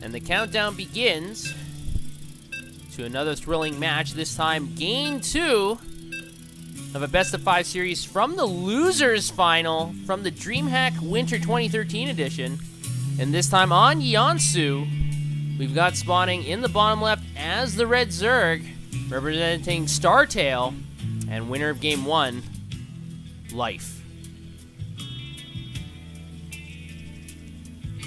And the countdown begins to another thrilling match, this time Game 2 of a best-of-5 series from the Losers Final from the Dreamhack Winter 2013 edition. And this time on Yeonsu, we've got spawning in the bottom left as the Red Zerg, representing Startale, and winner of Game 1, Life.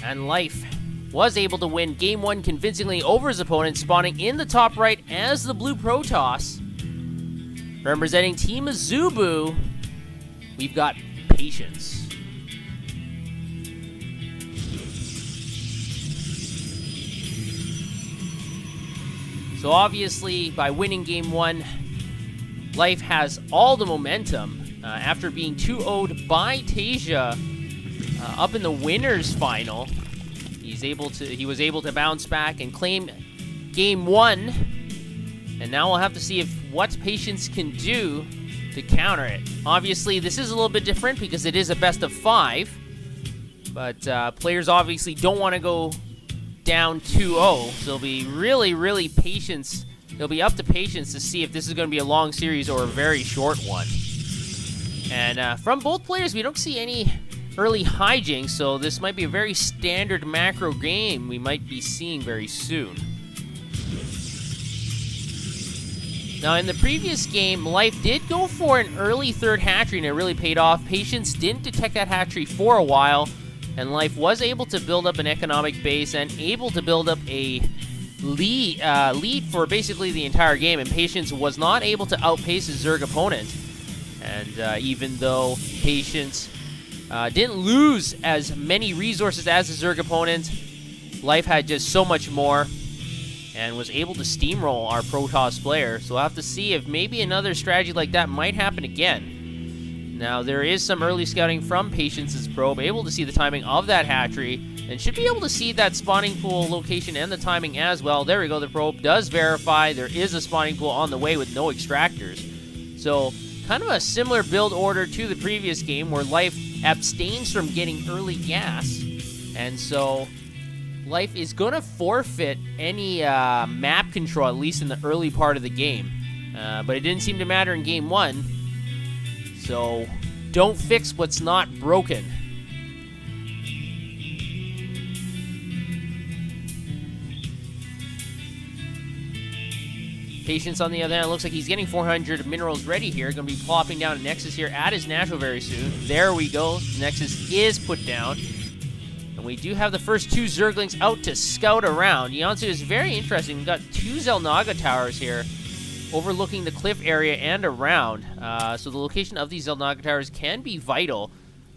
And Life was able to win Game 1 convincingly over his opponent, spawning in the top right as the Blue Protoss. Representing Team Azubu, we've got Patience. So obviously, by winning Game 1, Life has all the momentum. After being 2-0'd by Tasia up in the winners final, he was able to bounce back and claim Game 1. And now we'll have to see what Patience can do to counter it. Obviously, this is a little bit different because it is a best-of-5. But players obviously don't want to go down 2-0. So it'll be really Patience. It'll be up to Patience to see if this is going to be a long series or a very short one. And from both players, we don't see any early hijinks, so this might be a very standard macro game we might be seeing very soon. Now, in the previous game, Life did go for an early third hatchery, and it really paid off. Patience didn't detect that hatchery for a while, and Life was able to build up an economic base and able to build up a lead for basically the entire game, and Patience was not able to outpace his Zerg opponent. And even though Patience didn't lose as many resources as his Zerg opponent, Life had just so much more and was able to steamroll our Protoss player. So we'll have to see if maybe another strategy like that might happen again. Now, there is some early scouting from Patience's probe, able to see the timing of that hatchery, and should be able to see that spawning pool location and the timing as well. There we go, the probe does verify there is a spawning pool on the way with no extractors. So, kind of a similar build order to the previous game where Life abstains from getting early gas, and so Life is going to forfeit any map control, at least in the early part of the game. But it didn't seem to matter in Game 1, so don't fix what's not broken. Patience, on the other hand, looks like he's getting 400 minerals ready here. Going to be plopping down a Nexus here at his natural very soon. There we go. The Nexus is put down. And we do have the first two Zerglings out to scout around. Yeonsu is very interesting. We've got two Xel'Naga towers here overlooking the cliff area and around. So the location of these Xel'Naga towers can be vital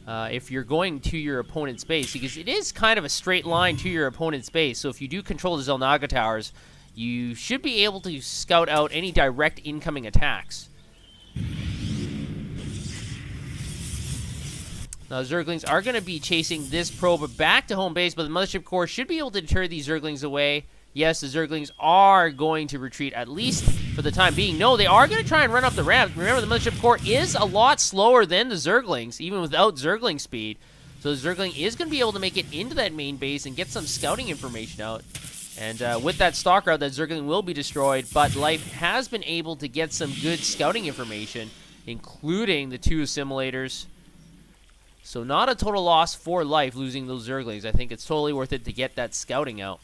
if you're going to your opponent's base, because it is kind of a straight line to your opponent's base. So if you do control the Xel'Naga towers, you should be able to scout out any direct incoming attacks. Now, Zerglings are going to be chasing this probe back to home base, but the Mothership Core should be able to deter these Zerglings away. Yes, the Zerglings are going to retreat, at least for the time being. No, they are going to try and run up the ramp. Remember, the Mothership Core is a lot slower than the Zerglings, even without Zergling speed. So the Zergling is going to be able to make it into that main base and get some scouting information out. And with that Stalker out, that Zergling will be destroyed, but Life has been able to get some good scouting information, including the two assimilators. So not a total loss for Life losing those Zerglings. I think it's totally worth it to get that scouting out.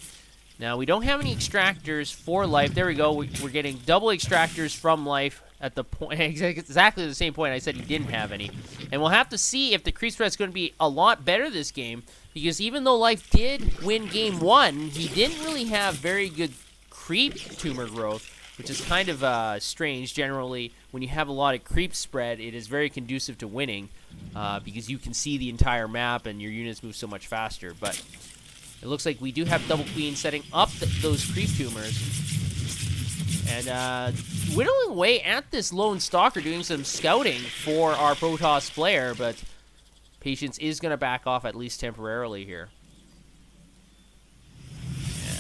Now, we don't have any extractors for Life. There we go. We're getting double extractors from Life at the point, exactly the same point I said he didn't have any. And we'll have to see if the creep threat is going to be a lot better this game, because even though Life did win Game 1, he didn't really have very good creep tumor growth, which is kind of strange. Generally, when you have a lot of creep spread, it is very conducive to winning, because you can see the entire map and your units move so much faster. But it looks like we do have Double Queen setting up those creep tumors. And whittling away at this lone Stalker, doing some scouting for our Protoss player, but Patience is going to back off at least temporarily here.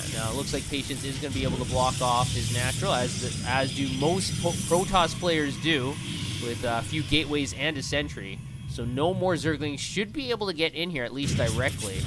And it looks like Patience is going to be able to block off his natural, as do most Protoss players do, with a few gateways and a sentry. So no more Zerglings should be able to get in here, at least directly.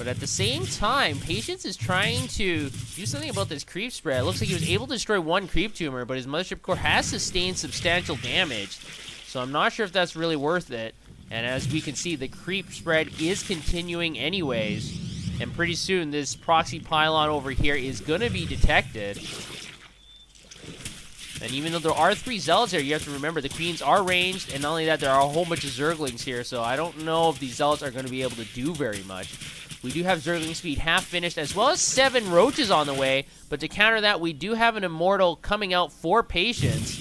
But at the same time, Patience is trying to do something about this creep spread. It looks like he was able to destroy one creep tumor, but his Mothership Core has sustained substantial damage. So I'm not sure if that's really worth it. And as we can see, the creep spread is continuing anyways. And pretty soon, this proxy pylon over here is going to be detected. And even though there are 3 Zealots here, you have to remember the Queens are ranged. And not only that, there are a whole bunch of Zerglings here. So I don't know if these Zealots are going to be able to do very much. We do have Zergling speed half finished, as well as 7 Roaches on the way. But to counter that, we do have an Immortal coming out for Patience.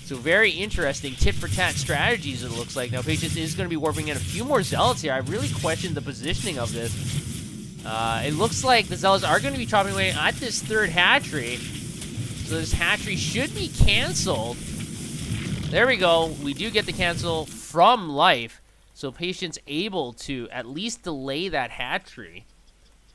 So very interesting tit-for-tat strategies, it looks like. Now, Patience is going to be warping in a few more Zealots here. I really questioned the positioning of this. It looks like the Zealots are going to be chopping away at this 3rd hatchery. So this hatchery should be canceled. There we go. We do get the cancel from Life. So Patience able to at least delay that hatchery.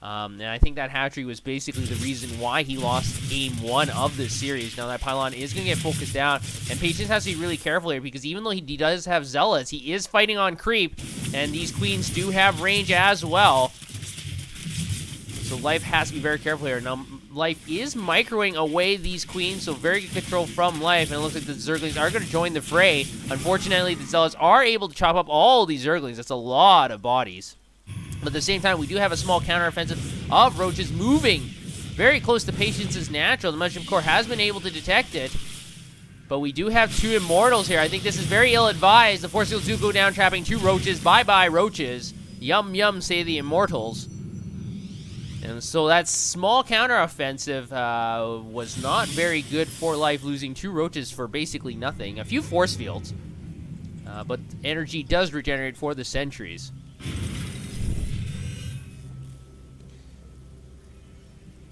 And I think that hatchery was basically the reason why he lost game 1 of this series. Now that pylon is going to get focused down, and Patience has to be really careful here because even though he does have Zealots, he is fighting on creep, and these Queens do have range as well. So Life has to be very careful here. Now, Life is microwing away these Queens, so very good control from Life, and it looks like the Zerglings are going to join the fray. Unfortunately, the Zealots are able to chop up all these Zerglings. That's a lot of bodies. But at the same time, we do have a small counteroffensive of Roaches moving very close to Patience's natural. The Mothership Core has been able to detect it. But we do have 2 Immortals here. I think this is very ill-advised. The Force Fields do go down, trapping 2 Roaches. Bye-bye, Roaches. Yum, yum, say the Immortals. And so that small counteroffensive was not very good for Life, losing 2 Roaches for basically nothing. A few Force Fields. But energy does regenerate for the sentries.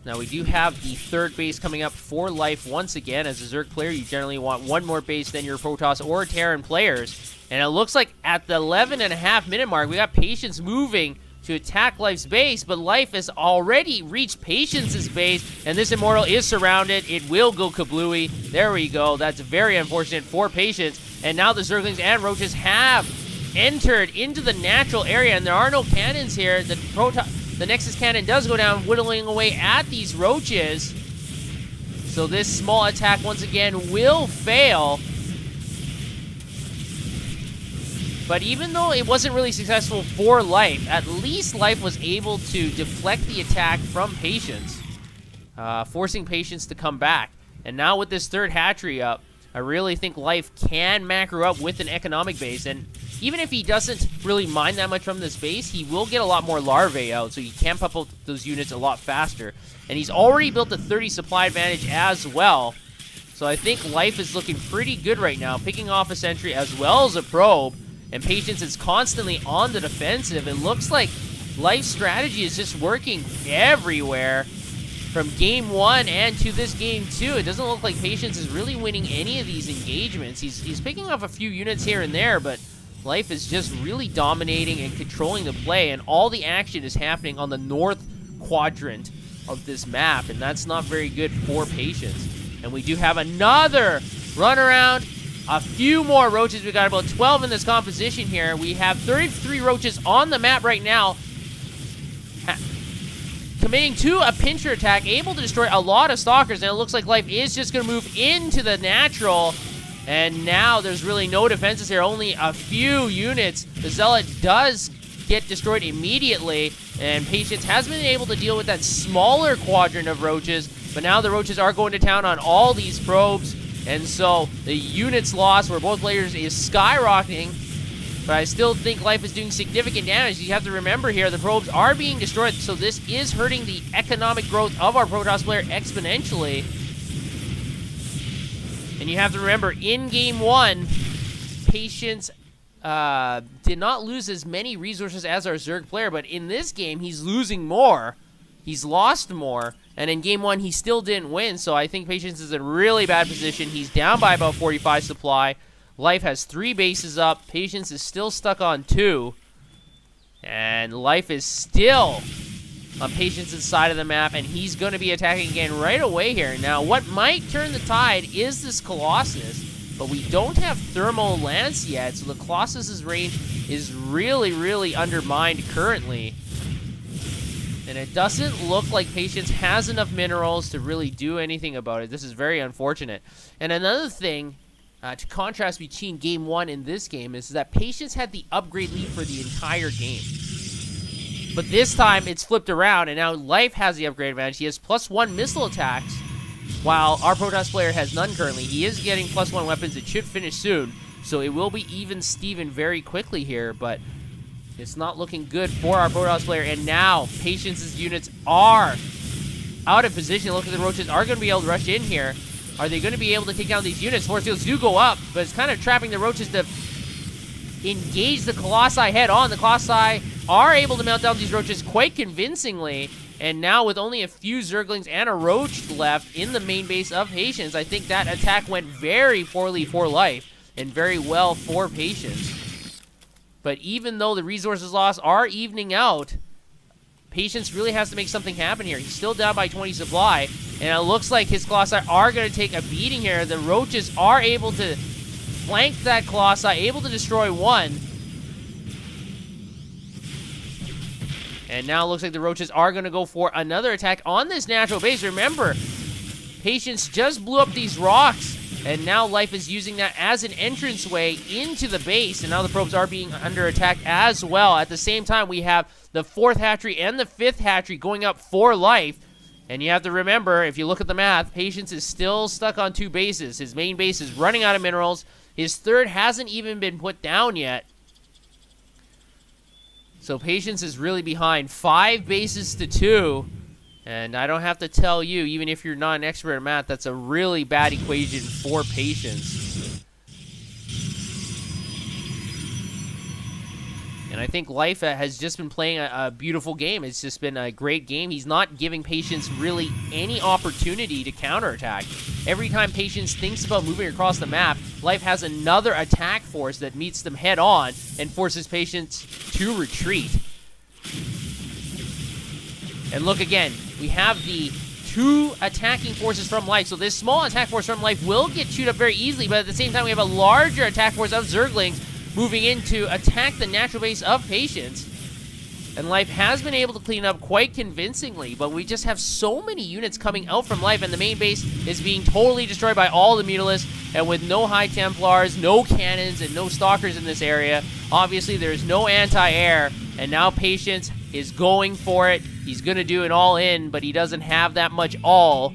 Now, we do have the 3rd base coming up for Life once again. As a Zerg player, you generally want 1 more base than your Protoss or Terran players. And it looks like at the 11.5 minute mark, we got Patience moving to attack Life's base, but Life has already reached Patience's base, and this Immortal is surrounded. It will go kablooey. There we go. That's very unfortunate for Patience. And now the Zerglings and Roaches have entered into the natural area, and there are no cannons here. The Nexus Cannon does go down, whittling away at these Roaches. So this small attack, once again, will fail. But even though it wasn't really successful for Life, at least Life was able to deflect the attack from Patience, forcing Patience to come back. And now with this 3rd hatchery up, I really think Life can macro up with an economic base. And even if he doesn't really mine that much from this base, he will get a lot more larvae out, so he can pump out those units a lot faster. And he's already built a 30 supply advantage as well. So I think Life is looking pretty good right now, picking off a sentry as well as a probe. And Patience is constantly on the defensive. It looks like Life's strategy is just working everywhere. From game 1 and to this game 2, it doesn't look like Patience is really winning any of these engagements. He's picking off a few units here and there, but Life is just really dominating and controlling the play, and all the action is happening on the north quadrant of this map, and that's not very good for Patience. And we do have another run around, a few more Roaches. We got about 12 in this composition here. We have 33 Roaches on the map right now, committing to a pincher attack, able to destroy a lot of Stalkers, and it looks like Life is just going to move into the natural. And now there's really no defenses here, only a few units. The Zealot does get destroyed immediately, and Patience has been able to deal with that smaller quadrant of Roaches, but now the Roaches are going to town on all these probes, and so the units lost where both players is skyrocketing, but I still think Life is doing significant damage. You have to remember here, the probes are being destroyed, so this is hurting the economic growth of our Protoss player exponentially. And you have to remember, in game 1, Patience did not lose as many resources as our Zerg player, but in this game, he's losing more. He's lost more, and in game 1, he still didn't win, so I think Patience is in a really bad position. He's down by about 45 supply. Life has 3 bases up. Patience is still stuck on 2. And Life is still on Patience's side of the map, and he's going to be attacking again right away here. Now, what might turn the tide is this Colossus, but we don't have Thermal Lance yet, so the Colossus's range is really, really undermined currently. And it doesn't look like Patience has enough minerals to really do anything about it. This is very unfortunate. And another thing, to contrast between Game 1 and this game, is that Patience had the upgrade lead for the entire game. But this time, it's flipped around, and now Life has the upgrade advantage. He has +1 missile attacks, while our Protoss player has none currently. He is getting +1 weapons. It should finish soon, so it will be even Steven very quickly here, but it's not looking good for our Protoss player. And now, Patience's units are out of position. Look at the Roaches are going to be able to rush in here. Are they going to be able to take down these units? Force fields do go up, but it's kind of trapping the Roaches to engage the Colossi head on. The Colossi are able to mount down these Roaches quite convincingly. And now with only a few Zerglings and a Roach left in the main base of Patience, I think that attack went very poorly for Life and very well for Patience. But even though the resources lost are evening out, Patience really has to make something happen here. He's still down by 20 supply, and it looks like his Colossi are going to take a beating here. The Roaches are able to flank that Colossi, able to destroy one. And now it looks like the Roaches are going to go for another attack on this natural base. Remember, Patience just blew up these rocks, and now Life is using that as an entranceway into the base, and now the probes are being under attack as well. At the same time, we have the 4th hatchery and the 5th hatchery going up for Life. And you have to remember, if you look at the math, Patience is still stuck on 2 bases. His main base is running out of minerals. His 3rd hasn't even been put down yet. So Patience is really behind 5 bases to 2. And I don't have to tell you, even if you're not an expert at math, that's a really bad equation for Patience. And I think Life has just been playing a beautiful game. It's just been a great game. He's not giving Patience really any opportunity to counterattack. Every time Patience thinks about moving across the map, Life has another attack force that meets them head on and forces Patience to retreat. And look again, we have the 2 attacking forces from Life. So this small attack force from Life will get chewed up very easily, but at the same time we have a larger attack force of Zerglings moving in to attack the natural base of Patience. And Life has been able to clean up quite convincingly, but we just have so many units coming out from Life, and the main base is being totally destroyed by all the Mutalisks, and with no High Templars, no cannons, and no Stalkers in this area, obviously there's no anti-air, and now Patience is going for it. He's going to do an all-in, but he doesn't have that much all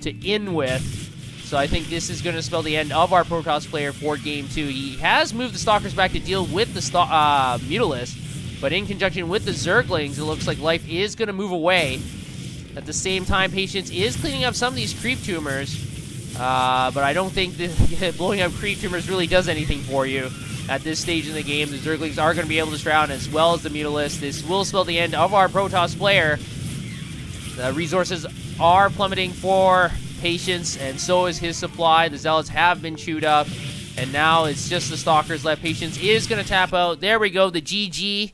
to in with. So I think this is going to spell the end of our Protoss player for Game 2. He has moved the Stalkers back to deal with the Mutalisks, but in conjunction with the Zerglings, it looks like Life is going to move away. At the same time, Patience is cleaning up some of these creep tumors, but I don't think that blowing up creep tumors really does anything for you at this stage in the game. The Zerglings are going to be able to surround as well as the Mutalisks. This will spell the end of our Protoss player. The resources are plummeting for Patience, and so is his supply. The Zealots have been chewed up, and now it's just the Stalkers left. Patience is going to tap out. There we go. The GG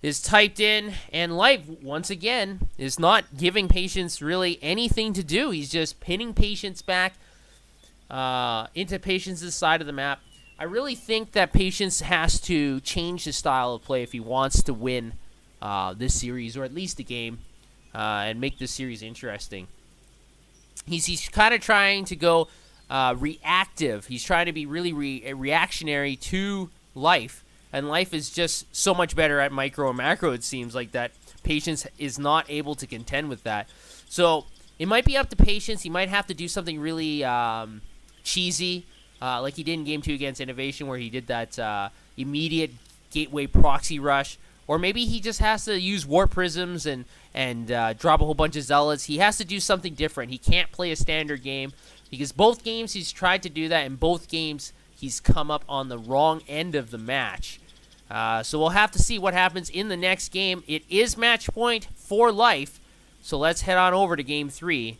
is typed in, and Life, once again, is not giving Patience really anything to do. He's just pinning Patience back into Patience's side of the map. I really think that Patience has to change his style of play if he wants to win this series, or at least the game, and make this series interesting. He's kind of trying to go reactive. He's trying to be really reactionary to Life, and Life is just so much better at micro and macro, it seems like, that Patience is not able to contend with that. So it might be up to Patience. He might have to do something really cheesy, like he did in Game 2 against Innovation, where he did that immediate gateway proxy rush. Or maybe he just has to use Warp Prisms and drop a whole bunch of Zealots. He has to do something different. He can't play a standard game, because both games he's tried to do that, and both games he's come up on the wrong end of the match. So we'll have to see what happens in the next game. It is match point for Life, so let's head on over to Game 3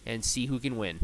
and see who can win.